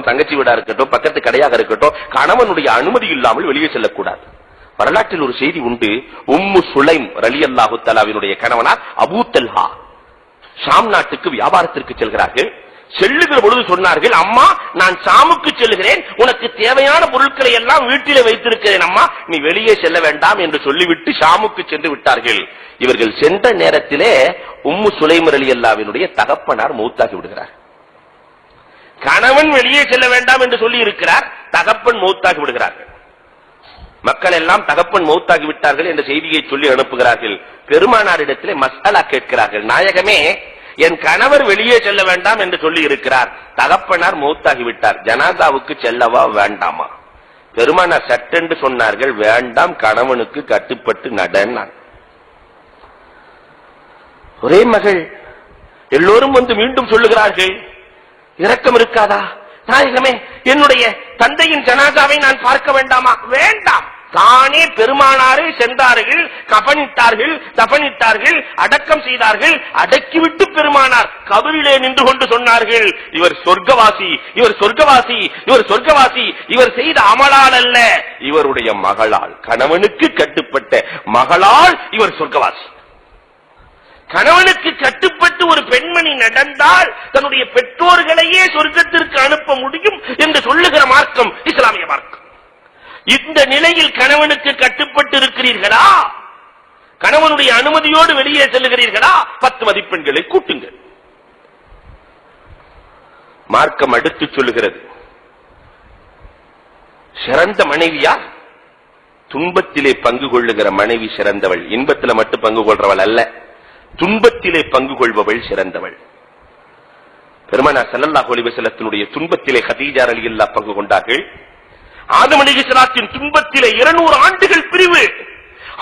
தங்கச்சி வீடா இருக்கட்டும், பக்கத்து கடையாக இருக்கட்டும், கணவனுடைய அனுமதி இல்லாமல் வெளியே செல்லக்கூடாது. வரலாற்றில் ஒரு செய்தி உண்டு. உம்மு சுலைம் ரலியல்லாஹு தஆலாவினுடைய கணவனார் அபூ தல்ஹா ஷாம் நாட்டுக்கு வியாபாரத்திற்கு செல்கிறார்கள். செல்லுகிற பொழுது சொன்னார்கள், அம்மா நான் ஷாமுக்கு செல்கிறேன், உனக்கு தேவையான பொருட்களை எல்லாம் வீட்டிலே வைத்திருக்கிறேன் அம்மா, நீ வெளியே செல்ல வேண்டாம் என்று சொல்லிவிட்டு ஷாமுக்கு சென்று விட்டார்கள். இவர்கள் சென்ற நேரத்திலே உம்மு சுலைம் ரலியல்லாஹுவினுடைய தகப்பனார் மௌத்தாகி விடுகிறார். கணவன் வெளியே செல்ல வேண்டாம் என்று சொல்லி இருக்கிறார், தகப்பன் மௌத்தாகி விடுகிறார்கள். மக்கள் எல்லாம் தகப்பன் மௌத்தாகி விட்டார்கள் என்ற செய்தியை சொல்லி அனுப்புகிறார்கள். பெருமானாரிடத்திலே மஸ்அலா கேட்கிறார்கள், நாயகமே என் கணவர் வெளியே செல்ல வேண்டாம் என்று சொல்லி இருக்கிறார், தகப்பனார் மௌத்தாகி விட்டார், ஜனாதாவுக்கு செல்லவா வேண்டாமா? பெருமானார் சட்டென்று சொன்னார்கள், வேண்டாம், கணவனுக்கு கட்டுப்பட்டு நடன்னார். ஒரே மகள், எல்லோரும் வந்து மீண்டும் சொல்லுகிறார்கள், இரக்கம் இருக்காதா? நாயகமே என்னுடைய தந்தையின் ஜனாதாவை நான் பார்க்க வேண்டாமா? வேண்டாம். தானே பெருமானாரே சென்றார்கள், கபனிட்டார்கள், தபனிட்டார்கள், அடக்கம் செய்தார்கள். அடக்கிவிட்டு பெருமானார் கபரிலே நின்று கொண்டு சொன்னார்கள், இவர் சொர்க்கவாசி, இவர் சொர்க்கவாசி, இவர் சொர்க்கவாசி, இவர் செய்த அமலால் அல்ல, இவருடைய மகளால், கணவனுக்கு கட்டுப்பட்ட மகளால் இவர் சொர்க்கவாசி. கணவனுக்கு கட்டுப்பட்டு ஒரு பெண்மணி நடந்தால் தன்னுடைய பெற்றோர்களையே சொர்க்கத்திற்கு அனுப்ப முடியும் என்று சொல்லுகிற மார்க்கம் இஸ்லாமிய மார்க்கம். இந்த நிலையில் கணவனுக்கு கட்டுப்பட்டு இருக்கிறீர்களா? கணவனுடைய அனுமதியோடு வெளியே செல்லுகிறீர்களா? 10 மதிப்பெண்களை கூட்டுங்கள். மார்க்கம் அடுத்து சொல்லுகிறது, சிறந்த மனைவியா? துன்பத்திலே பங்கு கொள்ளுகிற மனைவி சிறந்தவள். இன்பத்திலே மட்டும் பங்கு கொள்றவள் அல்ல, துன்பத்திலே பங்கு கொள்பவள் சிறந்தவள். பெருமானார் ஸல்லல்லாஹு அலைஹி வஸல்லத்தினுடைய துன்பத்திலே கதீஜா ரலியல்லாஹு பங்கு கொண்டார்கள். ஆதம் அலைஹிஸ்ஸலாத்தின் துன்பத்திலே 200 ஆண்டுகள் பிரிவு.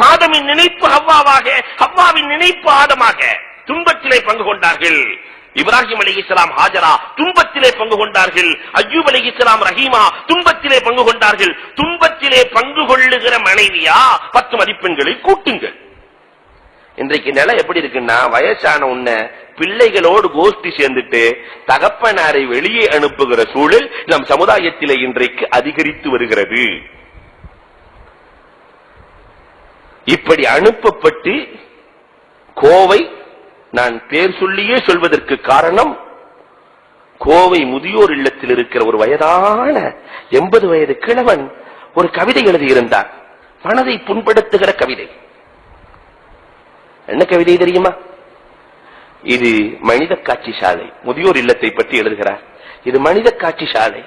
ஆதமின் நினைப்பு ஹவ்வாவாக, ஹவ்வாவின் நினைப்பு ஆதமாக துன்பத்திலே பங்கு கொண்டார்கள். இப்ராஹிம் அலைஹிஸ்ஸலாம் ஹாஜரா துன்பத்திலே பங்கு கொண்டார்கள். அய்யூப் அலைஹிஸ்ஸலாம் ரஹீமா துன்பத்திலே பங்கு கொண்டார்கள். துன்பத்திலே பங்கு கொள்ளுகிற மனைவியா? 10 மதிப்பெண்களை கூட்டுங்கள். இன்றைக்கு நிலை எப்படி இருக்குன்னா, வயசான உன்ன பிள்ளைகளோடு கோஷ்டி சேர்ந்துட்டு தகப்பனாரை வெளியே அனுப்புகிற சூழல் நம் சமுதாயத்திலே இன்றைக்கு அதிகரித்து வருகிறது. இப்படி அனுப்பப்பட்டு கோவை, நான் பேர் சொல்லியே சொல்வதற்கு காரணம், கோவை முதியோர் இல்லத்தில் இருக்கிற ஒரு வயதான 80 வயது கிழவன் ஒரு கவிதை எழுதியிருந்தார், மனதை புண்படுத்துகிற கவிதை. என்ன கவிதை தெரியுமா? இது மனித காட்சி சாலை. முதியோர் இல்லத்தை பற்றி எழுதுகிறார். இது மனித காட்சி சாலை.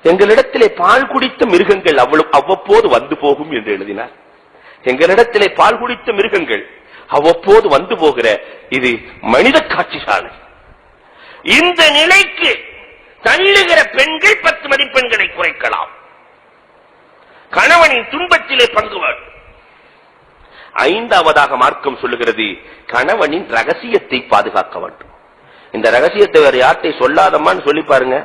எங்களிடத்திலே பால் குடித்த மிருகங்கள் அவ்வப்போது வந்து போகும் என்று எழுதினார். எங்களிடத்திலே பால் குடித்த மிருகங்கள் அவ்வப்போது வந்து போகிற இது மனித காட்சி சாலை. இந்த நிலைக்கு தள்ளுகிற பெண்கள் 10 மதிப்பெண்களை குறைக்கலாம். கணவனின் துன்பத்திலே பங்கு வேண்டும். 5வதாக மார்க்கம் சொல்லுகிறது, கணவனின் ரகசியத்தை பாதுகாக்க வேண்டும். இந்த ரகசியத்தை வேற யார்ட்டை சொல்லாதம்மான்னு சொல்லி பாருங்க.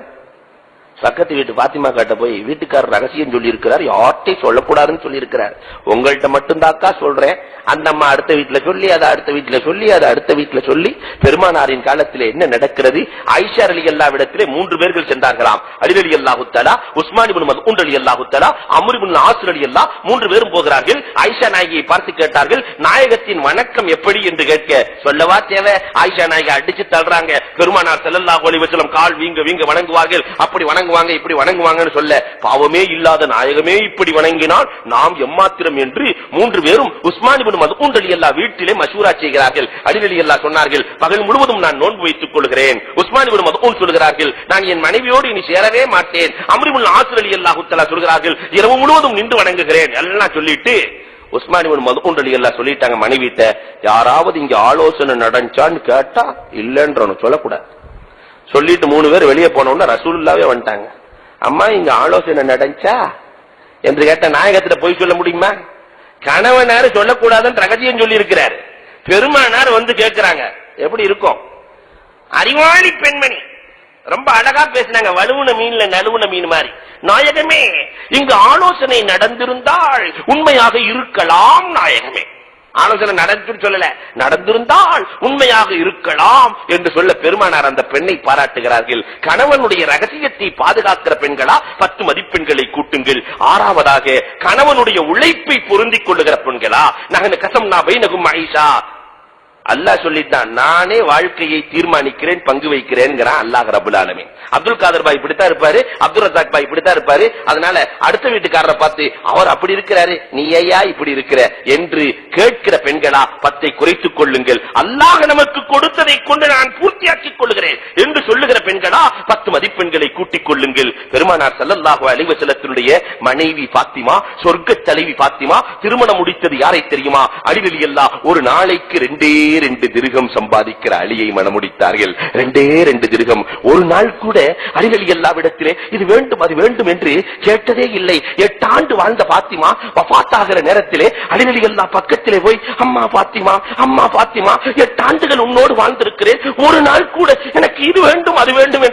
பக்கத்து வீட்டு பாத்திமா கிட்ட போய் வீட்டுக்காரர் ரகசியம் சொல்லி இருக்கிறார், யார்ட்டை சொல்லக்கூடாதுன்னு சொல்லி இருக்கிறார், உங்கள்கிட்ட மட்டும்தாக்கா சொல்றேன். அந்த அம்மா அடுத்த வீட்டுல சொல்லி, அதை அடுத்த வீட்டுல சொல்லி, அதை அடுத்த வீட்டுல சொல்லி, பெருமானாரின் காலத்திலே என்ன நடக்கிறது? ஆயிஷா ரலியல்லாஹு இடத்திலே 3 பேர்கள் சென்றார்களாம். அலி ரலியல்லாஹு தஆலா, உஸ்மான் இப்னு மஸ்ஊத் ரலியல்லாஹு தஆலா, அம்ர் இப்னு ஆஸ் ரலியல்லாஹு, 3 பேரும் போகிறார்கள். ஆயிஷா நாயகியை பார்த்து கேட்டார்கள், நாயகத்தின் வணக்கம் எப்படி என்று கேட்க, சொல்லவா தேவை? ஆயிஷா நாயகி அடிச்சு தள்ளுறாங்க. பெருமானார் ஸல்லல்லாஹு அலைஹி வஸல்லம் கால் வீங்க வீங்க வணங்குவார்கள், அப்படி வணங்குவாங்க, இப்படி வணங்குவாங்கன்னு சொல்ல, பாவமே இல்லாத நாயகமே இப்படி வணங்கினால் நாம் எம்மாத்திரம் என்று 3 பேரும் உஸ்மான் இப்னு மஸ்ஊத் ரலியல்லாஹு வீட்டிலே மஷூரா செய்கிறார்கள். அலி ரலியல்லாஹு சொன்னார்கள், பகல் முழுவதும் நான் நோன்பு வைத்துக் கொள்கிறேன். உஸ்மான் இப்னு மஸ்ஊத் சொல்கிறார்கள், நான் என் மனைவியோடு இனி சேரவே மாட்டேன். அம்ர் இப்னு ஆஸ் ரலியல்லாஹு தஆலா சொல்கிறார்கள், இரவு முழுவதும் நின்று வணங்குகிறேன். எல்லாம் சொல்லிட்டு உஸ்மான் இப்னு மஸ்ஊத் ரலியல்லாஹு சொல்லிட்டாங்க மனைவிட்ட, யாராவது இங்க ஆலோசனை நடந்துச்சான்னு கேட்டா இல்லன்றன்னு சொல்லக்கூடாது. சொல்லிட்டு 3 பேர் வெளியே போனோம்னா ரசூலுல்லாஹ்வே வந்துட்டாங்க. அம்மா இங்க ஆலோசனை நடந்துச்சா என்று கேட்ட நாயகத்துல போய் சொல்ல முடியுமா? கணவனாரு சொல்லக்கூடாதுன்னு ரகசியம் சொல்லி இருக்கிறார். பெருமானார் வந்து கேட்கிறாங்க, எப்படி இருக்கும்? அறிவாளி பெண்மணி ரொம்ப அழகா பேசினாங்க, வலுவுன மீன்ல நழுவுன மீன் மாதிரி. நாயகமே, இங்கு ஆலோசனை நடந்திருந்தால் உண்மையாக இருக்கலாம் நாயகமே. ஆலோசனை நடந்துன்னு சொல்லல, நடந்திருந்தால் உண்மையாக இருக்கலாம் என்று சொல்ல பெருமானார் அந்த பெண்ணை பாராட்டுகிறார்கள். கணவனுடைய ரகசியத்தை பாதுகாக்கிற பெண்களா 10 மதிப்பெண்களை கூட்டுங்கள். 6வதாக கணவனுடைய உழைப்பை பொருந்திக் கொள்ளுகிற பெண்களா நகன கசம்னா பைனகும் ஆயிஷா. அல்லாஹ் சொல்லித்தான், நானே வாழ்க்கையை தீர்மானிக்கிறேன், பங்கு வைக்கிறேன் அல்லாஹ் ரப்பல் ஆலமீன். அப்துல் காதர் பாய் இப்படித்தான் இருப்பாரு, அப்துல் ரசாக் பாய் இப்படித்தான் இருப்பாரு. அதனால அடுத்த வீட்டுக்காரரை பார்த்து அவர் அப்படி இருக்கிறாரு, நீ ஏயா இப்படி இருக்கிற என்று கேட்கிற பெண்களா 10 குறைத்துக் கொள்ளுங்கள். அல்லாஹ் நமக்கு கொடுத்ததை கொண்டு நான் பூர்த்தியாக்கிக் கொள்கிறேன் என்று சொல்லுகிற பெண்களா 10 மதிப்பெண்களை கூட்டிக் கொள்ளுங்கள். பெருமானார் ஸல்லல்லாஹு அலைஹி வஸல்லத்தினுடைய மனைவி பாத்திமா, சொர்க்க தலைவி பாத்திமா, திருமணம் முடித்தது யாரை தெரியுமா? அலி ரலியல்லாஹு. ஒரு நாளைக்கு 2 திர்ஹம் சம்பாதிக்கிற அலியை மணமுடித்தார்கள். 2 திர்ஹம். ஒரு நாள் கூட அலி ரலியல்லாஹுவிடத்திலே இது வேண்டும் அது வேண்டும் என்று கேட்டதே இல்லை. 8 ஆண்டு வாழ்ந்த பாத்திமா வஃபாத்தாகிற நேரத்திலே அலி ரலியல்லாஹு பக்கத்திலே போய், அம்மா பாத்திமா, அம்மா பாத்திமா, 8 ஆண்டுகள் உன்னோடு வாழ்ந்திருக்கிறேன், ஒரு நாள் கூட எனக்கு இது வேண்டும் அது வேண்டும்